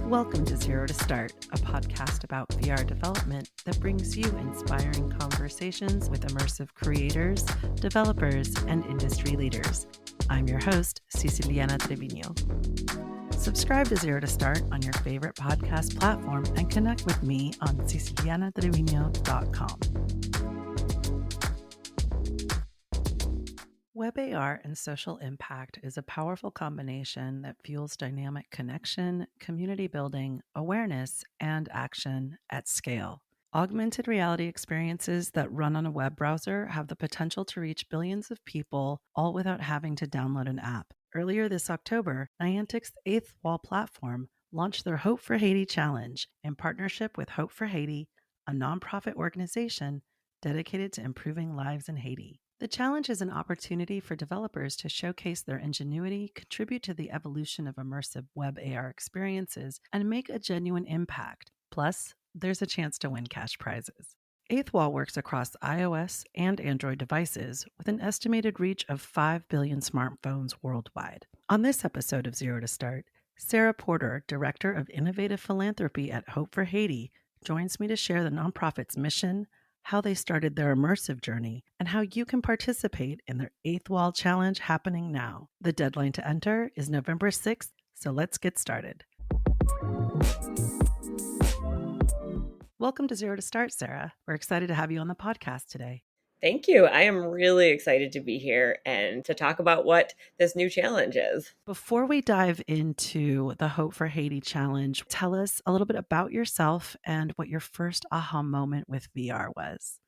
Welcome to Zero to Start, a podcast about VR development that brings you inspiring conversations with immersive creators, developers, and industry leaders. I'm your host, Siciliana Trevino. Subscribe to Zero to Start on your favorite podcast platform and connect with me on sicilianatrevino.com. WebAR and social impact is a powerful combination that fuels dynamic connection, community building, awareness, and action at scale. Augmented reality experiences that run on a web browser have the potential to reach billions of people, all without having to download an app. Earlier this October, Niantic's Eighth Wall platform launched their Hope for Haiti Challenge in partnership with Hope for Haiti, a nonprofit organization dedicated to improving lives in Haiti. The challenge is an opportunity for developers to showcase their ingenuity, contribute to the evolution of immersive WebAR experiences, and make a genuine impact. Plus, there's a chance to win cash prizes. Eighth Wall works across iOS and Android devices with an estimated reach of 5 billion smartphones worldwide. On this episode of Zero to Start, Sarah Porter, Director of Innovative Philanthropy at Hope for Haiti, joins me to share the nonprofit's mission, how they started their immersive journey, and how you can participate in their Eighth Wall Challenge happening now. The deadline to enter is November 6th, so let's get started. Welcome to Zero to Start, Sarah. We're excited to have you on the podcast today. Thank you. I am really excited to be here and to talk about what this new challenge is. Before we dive into the Hope for Haiti Challenge, tell us a little bit about yourself and what your first aha moment with VR was.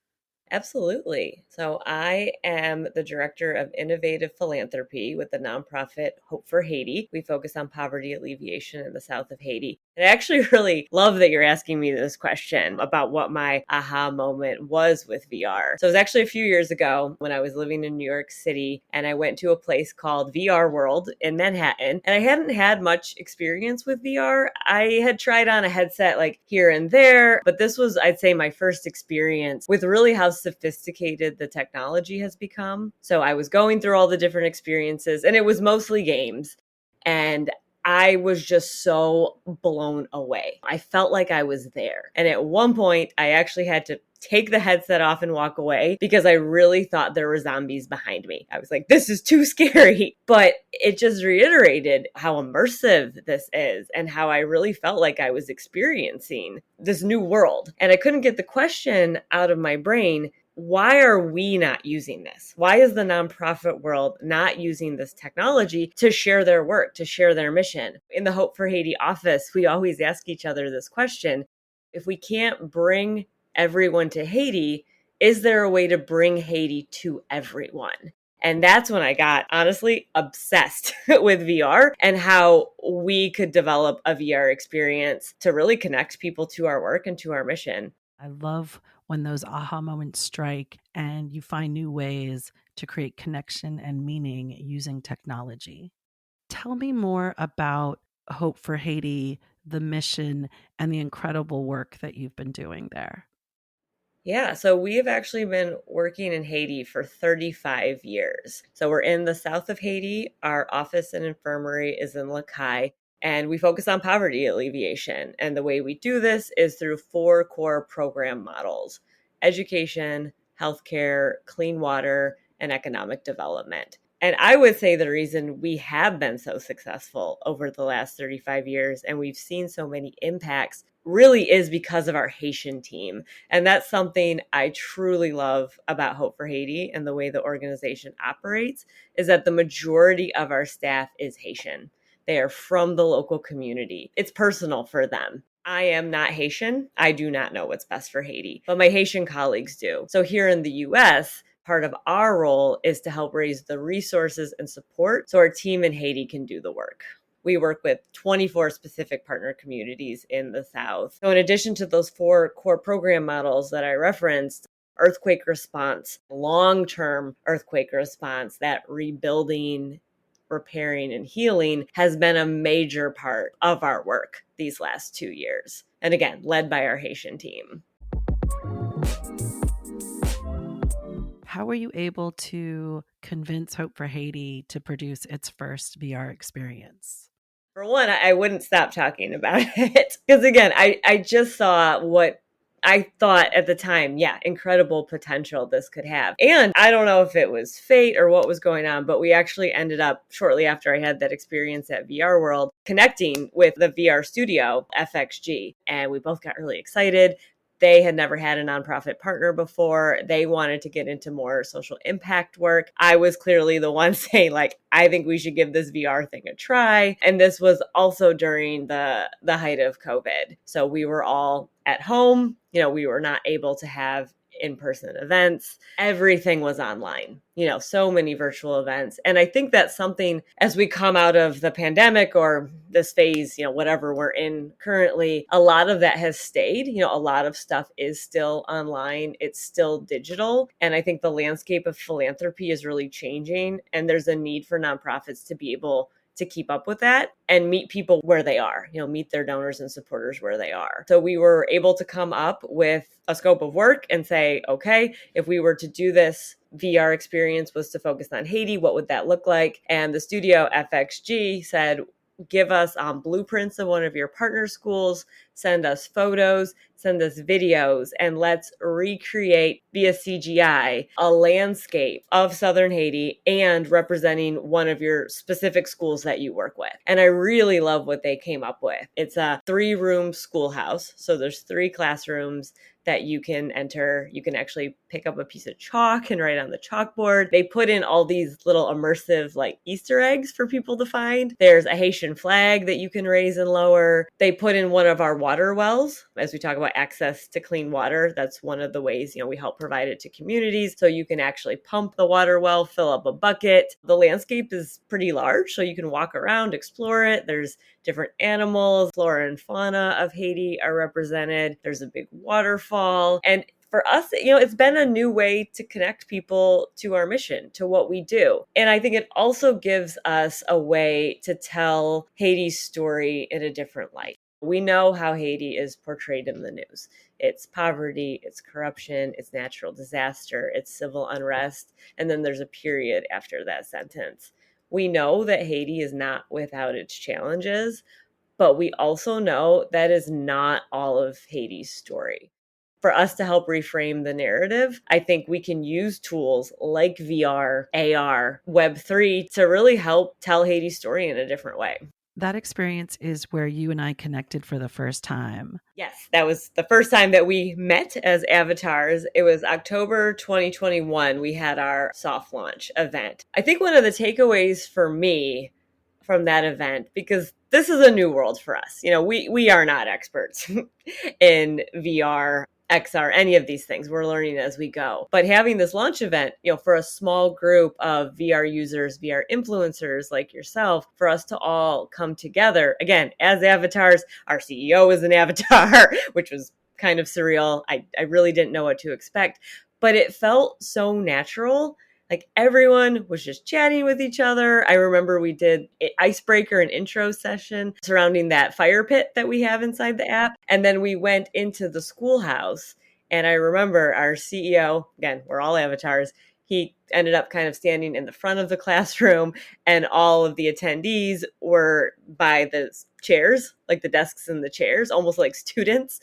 Absolutely. So I am the Director of Innovative Philanthropy with the nonprofit Hope for Haiti. We focus on poverty alleviation in the south of Haiti. And I actually really love that you're asking me this question about what my aha moment was with VR. So it was actually a few years ago when I was living in New York City and I went to a place called VR World in Manhattan. And I hadn't had much experience with VR. I had tried on a headset like here and there, but this was, I'd say, my first experience with really how sophisticated the technology has become. So I was going through all the different experiences and it was mostly games. And I was just so blown away. I felt like I was there. And at one point, I actually had to take the headset off and walk away because I really thought there were zombies behind me. I was like, this is too scary. But it just reiterated how immersive this is and how I really felt like I was experiencing this new world. And I couldn't get the question out of my brain, why are we not using this? Why is the nonprofit world not using this technology to share their work, to share their mission? In the Hope for Haiti office, we always ask each other this question. If we can't bring everyone to Haiti, is there a way to bring Haiti to everyone? And that's when I got, honestly, obsessed with VR and how we could develop a VR experience to really connect people to our work and to our mission. I love when those aha moments strike and you find new ways to create connection and meaning using technology. Tell me more about Hope for Haiti, the mission, and the incredible work that you've been doing there. Yeah, so we have actually been working in Haiti for 35 years. So we're in the south of Haiti. Our office and infirmary is in Lacaille. And we focus on poverty alleviation. And the way we do this is through 4 core program models: education, healthcare, clean water, and economic development. And I would say the reason we have been so successful over the last 35 years and we've seen so many impacts really is because of our Haitian team. And that's something I truly love about Hope for Haiti and the way the organization operates is that the majority of our staff is Haitian. They are from the local community. It's personal for them. I am not Haitian. I do not know what's best for Haiti, but my Haitian colleagues do. So here in the US, part of our role is to help raise the resources and support so our team in Haiti can do the work. We work with 24 specific partner communities in the South. So in addition to those 4 core program models that I referenced, earthquake response, long-term earthquake response, that rebuilding, repairing, and healing has been a major part of our work these last 2 years. And again, led by our Haitian team. How were you able to convince Hope for Haiti to produce its first VR experience? For one, I wouldn't stop talking about it because again, I just saw what I thought at the time, yeah, incredible potential this could have. And I don't know if it was fate or what was going on, but we actually ended up shortly after I had that experience at VR World connecting with the VR studio, FXG, and we both got really excited. They had never had a nonprofit partner before. They wanted to get into more social impact work. I was clearly the one saying, like, I think we should give this VR thing a try. And this was also during the height of COVID. So we were all at home. We were not able to have in-person events. Everything was online, so many virtual events. And I think that's something as we come out of the pandemic or this phase, whatever we're in currently, a lot of that has stayed. A lot of stuff is still online. It's still digital. And I think the landscape of philanthropy is really changing. And there's a need for nonprofits to be able to keep up with that and meet people where they are, meet their donors and supporters where they are. So we were able to come up with a scope of work and say, okay, if we were to do this VR experience was to focus on Haiti, what would that look like? And the studio FXG said, give us blueprints of one of your partner schools, send us photos, send us videos, and let's recreate via CGI a landscape of Southern Haiti and representing one of your specific schools that you work with. And I really love what they came up with. It's a 3-room schoolhouse. So there's 3 classrooms that you can enter. You can actually pick up a piece of chalk and write on the chalkboard. They put in all these little immersive like Easter eggs for people to find. There's a Haitian flag that you can raise and lower. They put in one of our water wells. As we talk about access to clean water, that's one of the ways, we help provide it to communities. So you can actually pump the water well, fill up a bucket. The landscape is pretty large, so you can walk around, explore it. There's different animals, flora and fauna of Haiti are represented. There's a big waterfall. And for us, it's been a new way to connect people to our mission, to what we do. And I think it also gives us a way to tell Haiti's story in a different light. We know how Haiti is portrayed in the news. It's poverty, it's corruption, it's natural disaster, it's civil unrest, and then there's a period after that sentence. We know that Haiti is not without its challenges, but we also know that is not all of Haiti's story. For us to help reframe the narrative, I think we can use tools like VR, AR, Web3 to really help tell Haiti's story in a different way. That experience is where you and I connected for the first time. Yes, that was the first time that we met as avatars. It was October 2021. We had our soft launch event. I think one of the takeaways for me from that event, because this is a new world for us. We are not experts in VR, XR, any of these things. We're learning as we go. But having this launch event, for a small group of VR users, VR influencers like yourself, for us to all come together, again, as avatars, our CEO is an avatar, which was kind of surreal. I really didn't know what to expect, but it felt so natural. Like everyone was just chatting with each other. I remember we did an icebreaker and intro session surrounding that fire pit that we have inside the app. And then we went into the schoolhouse. And I remember our CEO, again, we're all avatars, he ended up kind of standing in the front of the classroom, and all of the attendees were by the chairs, like the desks and the chairs, almost like students.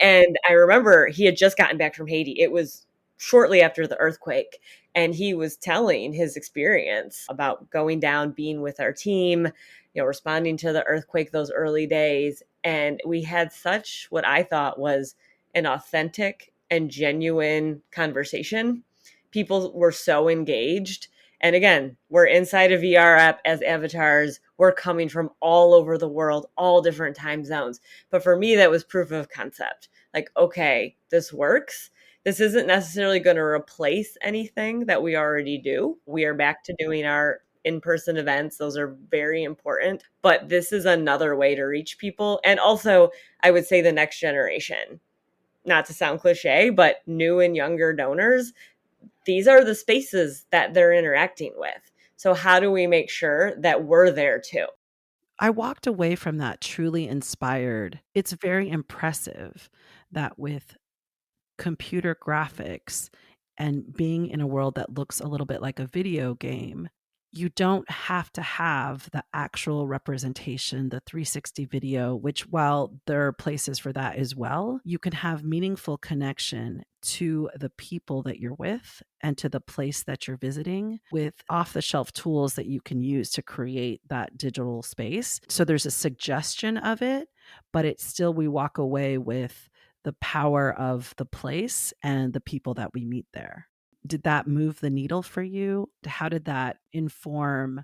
And I remember he had just gotten back from Haiti. It was shortly after the earthquake. And he was telling his experience about going down, being with our team, responding to the earthquake those early days. And we had such what I thought was an authentic and genuine conversation. People were so engaged. And again, we're inside a VR app as avatars. We're coming from all over the world, all different time zones. But for me, that was proof of concept. Like, okay, this works. This isn't necessarily going to replace anything that we already do. We are back to doing our in-person events. Those are very important. But this is another way to reach people. And also, I would say the next generation. Not to sound cliche, but new and younger donors, these are the spaces that they're interacting with. So how do we make sure that we're there too? I walked away from that truly inspired. It's very impressive that with computer graphics and being in a world that looks a little bit like a video game, You don't have to have the actual representation, the 360 video, which while there are places for that as well, you can have meaningful connection to the people that you're with and to the place that you're visiting with off the shelf tools that you can use to create that digital space. So there's a suggestion of it, but it's still, we walk away with the power of the place and the people that we meet there. Did that move the needle for you? How did that inform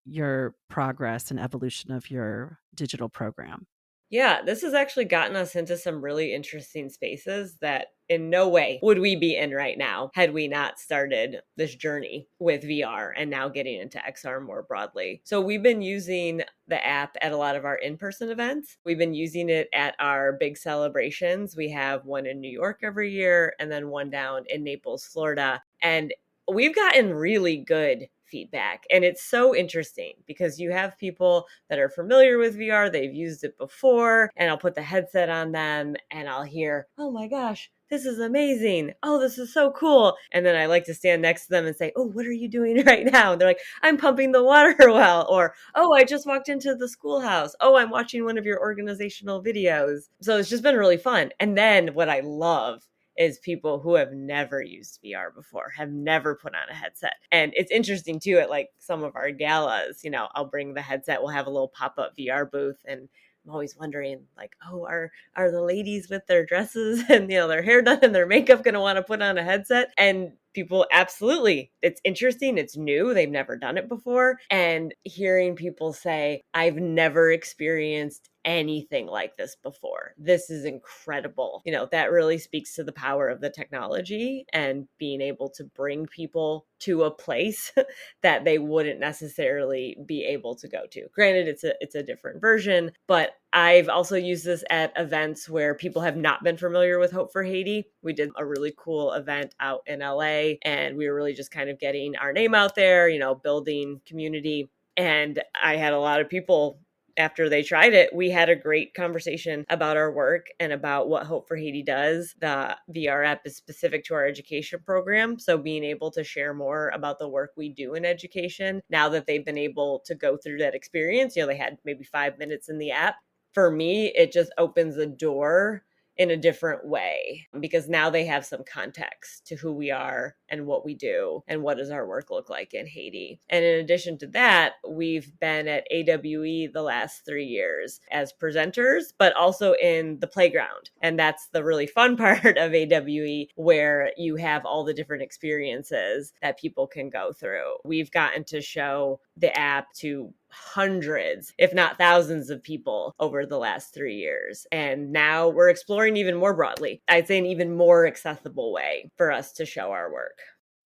your progress and evolution of your digital program? Yeah, this has actually gotten us into some really interesting spaces that in no way would we be in right now had we not started this journey with VR and now getting into XR more broadly. So we've been using the app at a lot of our in-person events. We've been using it at our big celebrations. We have one in New York every year and then one down in Naples, Florida. And we've gotten really good feedback. And it's so interesting because you have people that are familiar with VR, they've used it before, and I'll put the headset on them and I'll hear, "Oh my gosh, this is amazing. Oh, this is so cool." And then I like to stand next to them and say, "Oh, what are you doing right now?" And they're like, "I'm pumping the water well," or, "Oh, I just walked into the schoolhouse. Oh, I'm watching one of your organizational videos." So it's just been really fun. And then what I love is people who have never used VR before, have never put on a headset. And it's interesting too, at like some of our galas, I'll bring the headset, we'll have a little pop-up VR booth, and I'm always wondering, like, oh, are the ladies with their dresses and their hair done and their makeup going to want to put on a headset? And people, absolutely, it's interesting, it's new, they've never done it before. And hearing people say, "I've never experienced anything like this before. This is incredible." That really speaks to the power of the technology and being able to bring people to a place that they wouldn't necessarily be able to go to. Granted, it's a different version, but I've also used this at events where people have not been familiar with Hope for Haiti. We did a really cool event out in LA, and we were really just kind of getting our name out there, building community. And I had a lot of people, after they tried it, we had a great conversation about our work and about what Hope for Haiti does. The VR app is specific to our education program. So being able to share more about the work we do in education, now that they've been able to go through that experience, they had maybe 5 minutes in the app. For me, it just opens the door in a different way because now they have some context to who we are and what we do and what does our work look like in Haiti. And in addition to that, we've been at AWE the last 3 years as presenters, but also in the playground. And that's the really fun part of AWE, where you have all the different experiences that people can go through. We've gotten to show the app to hundreds, if not thousands of people over the last 3 years. And now we're exploring even more broadly. I'd say an even more accessible way for us to show our work.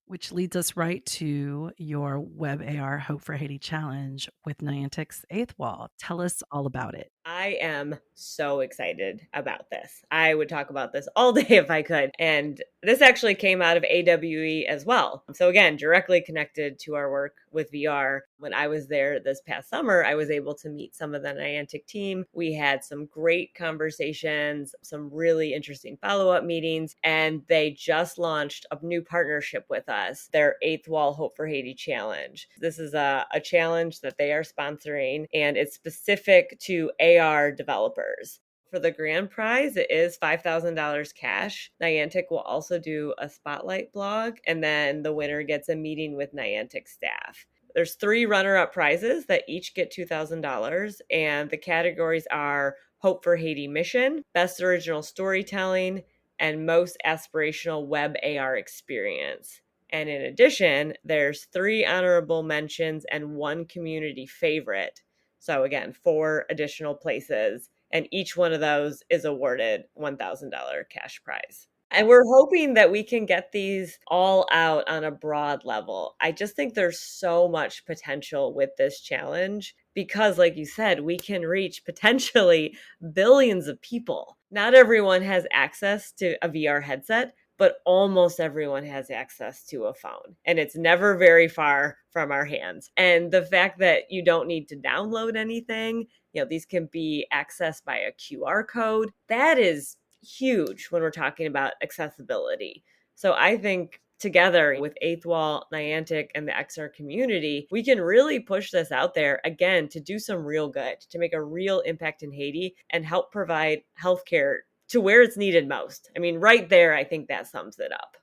Which leads us right to your WebAR Hope for Haiti challenge with Niantic's Eighth Wall. Tell us all about it. I am so excited about this. I would talk about this all day if I could. And this actually came out of AWE as well. So again, directly connected to our work with VR. When I was there this past summer, I was able to meet some of the Niantic team. We had some great conversations, some really interesting follow-up meetings, and they just launched a new partnership with us, their Eighth Wall Hope for Haiti challenge. This is a challenge that they are sponsoring, and it's specific to AR developers. For the grand prize, it is $5,000 cash. Niantic will also do a spotlight blog, and then the winner gets a meeting with Niantic staff. There's 3 runner-up prizes that each get $2,000, and the categories are Hope for Haiti Mission, Best Original Storytelling, and Most Aspirational Web AR Experience. And in addition, there's 3 honorable mentions and 1 community favorite. So again, 4 additional places, and each one of those is awarded $1,000 cash prize. And we're hoping that we can get these all out on a broad level. I just think there's so much potential with this challenge because, like you said, we can reach potentially billions of people. Not everyone has access to a VR headset, but almost everyone has access to a phone, and it's never very far from our hands. And the fact that you don't need to download anything, these can be accessed by a QR code, that is huge when we're talking about accessibility. So I think together with Eighth Wall, Niantic, and the XR community, we can really push this out there again to do some real good, to make a real impact in Haiti and help provide healthcare to where it's needed most. I mean, right there, I think that sums it up.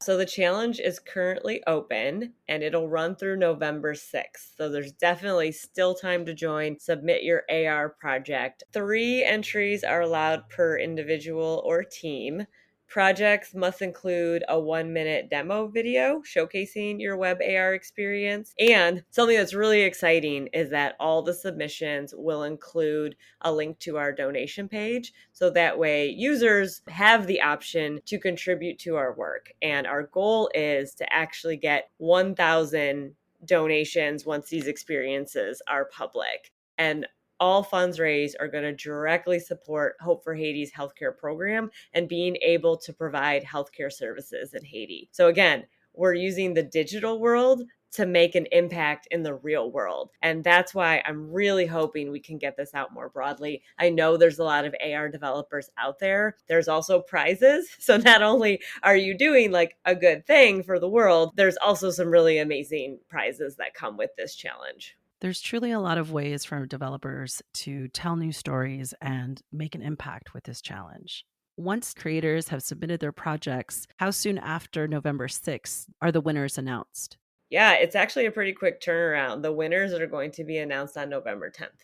So the challenge is currently open and it'll run through November 6th. So there's definitely still time to join. Submit your AR project. 3 entries are allowed per individual or team. Projects must include a 1-minute demo video showcasing your WebAR experience. And something that's really exciting is that all the submissions will include a link to our donation page. So that way users have the option to contribute to our work. And our goal is to actually get 1,000 donations once these experiences are public. And all funds raised are going to directly support Hope for Haiti's healthcare program and being able to provide healthcare services in Haiti. So again, we're using the digital world to make an impact in the real world. And that's why I'm really hoping we can get this out more broadly. I know there's a lot of AR developers out there. There's also prizes. So not only are you doing like a good thing for the world, there's also some really amazing prizes that come with this challenge. There's truly a lot of ways for developers to tell new stories and make an impact with this challenge. Once creators have submitted their projects, how soon after November 6th are the winners announced? Yeah, it's actually a pretty quick turnaround. The winners are going to be announced on November 10th.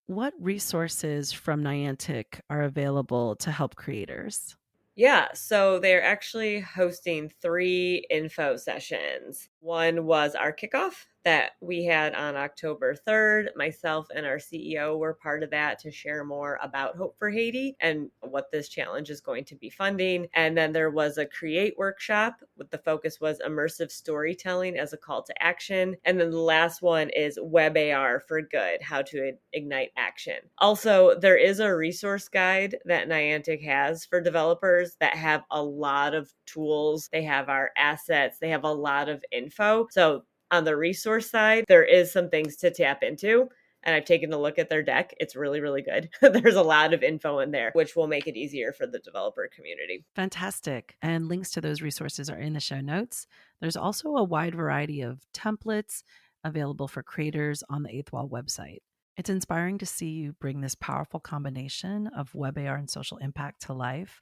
What resources from Niantic are available to help creators? Yeah, so they're actually hosting 3 info sessions. One was our kickoff that we had on October 3rd. Myself and our CEO were part of that to share more about Hope for Haiti and what this challenge is going to be funding. And then there was a create workshop with the focus was immersive storytelling as a call to action. And then the last one is WebAR for Good, how to ignite action. Also, there is a resource guide that Niantic has for developers that have a lot of tools. They have our assets. They have a lot of info. So on the resource side, there is some things to tap into. And I've taken a look at their deck. It's really, really good. There's a lot of info in there, which will make it easier for the developer community. Fantastic. And links to those resources are in the show notes. There's also a wide variety of templates available for creators on the Eighth Wall website. It's inspiring to see you bring this powerful combination of WebAR and social impact to life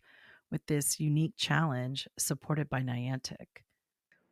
with this unique challenge supported by Niantic.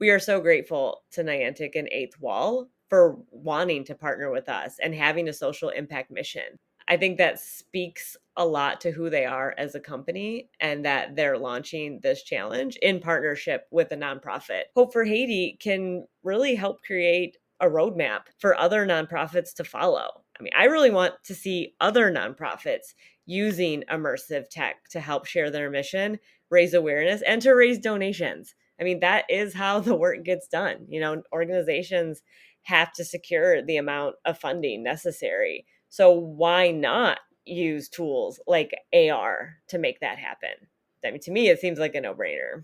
We are so grateful to Niantic and Eighth Wall for wanting to partner with us and having a social impact mission. I think that speaks a lot to who they are as a company and that they're launching this challenge in partnership with a nonprofit. Hope for Haiti can really help create a roadmap for other nonprofits to follow. I mean, I really want to see other nonprofits using immersive tech to help share their mission, raise awareness, and to raise donations. I mean, that is how the work gets done. You know, organizations have to secure the amount of funding necessary. So why not use tools like AR to make that happen? I mean, to me, it seems like a no-brainer.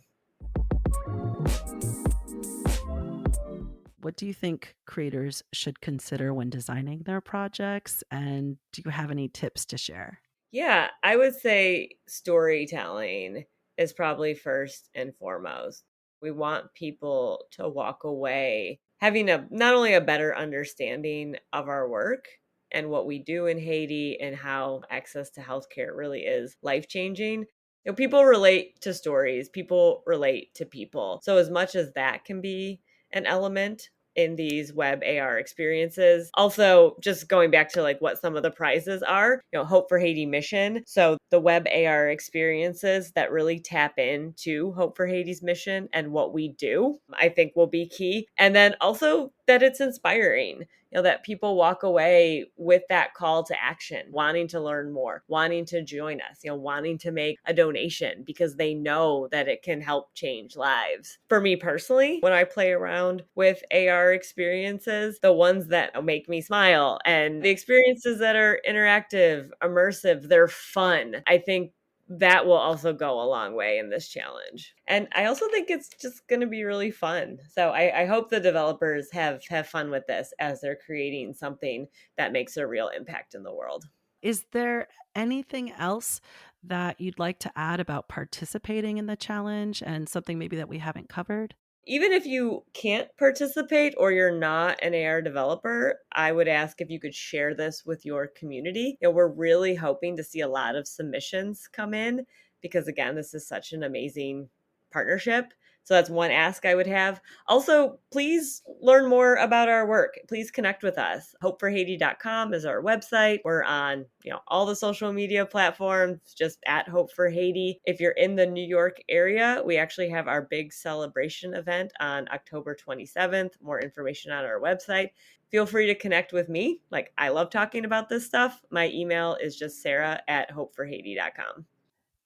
What do you think creators should consider when designing their projects? And do you have any tips to share? Yeah, I would say storytelling is probably first and foremost. We want people to walk away having a not only a better understanding of our work and what we do in Haiti and how access to healthcare really is life-changing. You know, people relate to stories, people relate to people. So as much as that can be an element in these web AR experiences. Also, just going back to like what some of the prizes are, you know, Hope for Haiti mission. So the web AR experiences that really tap into Hope for Haiti's mission and what we do, I think will be key. And then also that it's inspiring, you know, that people walk away with that call to action, wanting to learn more, wanting to join us, you know, wanting to make a donation because they know that it can help change lives. For me personally, when I play around with AR experiences, the ones that make me smile and the experiences that are interactive, immersive, they're fun. I think that will also go a long way in this challenge. And I also think it's just going to be really fun. So I hope the developers have fun with this as they're creating something that makes a real impact in the world. Is there anything else that you'd like to add about participating in the challenge and something maybe that we haven't covered? Even if you can't participate or you're not an AR developer, I would ask if you could share this with your community. We're really hoping to see a lot of submissions come in because, again, this is such an amazing partnership. So that's one ask I would have. Also, please learn more about our work. Please connect with us. Hopeforhaiti.com is our website. We're on, all the social media platforms, just at Hope for Haiti. If you're in the New York area, we actually have our big celebration event on October 27th. More information on our website. Feel free to connect with me. I love talking about this stuff. My email is just sarah@hopeforhaiti.com.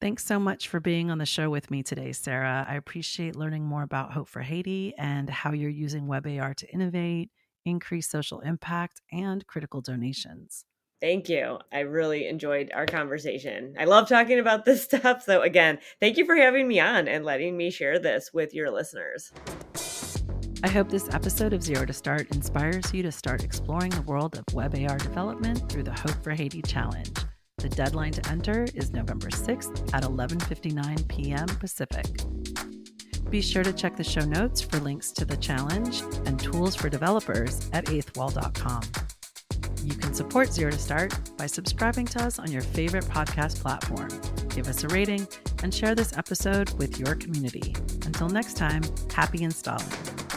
Thanks so much for being on the show with me today, Sarah. I appreciate learning more about Hope for Haiti and how you're using WebAR to innovate, increase social impact, and critical donations. Thank you. I really enjoyed our conversation. I love talking about this stuff. So, again, thank you for having me on and letting me share this with your listeners. I hope this episode of Zero to Start inspires you to start exploring the world of WebAR development through the Hope for Haiti Challenge. The deadline to enter is November 6th at 11:59 p.m. Pacific. Be sure to check the show notes for links to the challenge and tools for developers at eighthwall.com. You can support Zero to Start by subscribing to us on your favorite podcast platform. Give us a rating and share this episode with your community. Until next time, happy installing.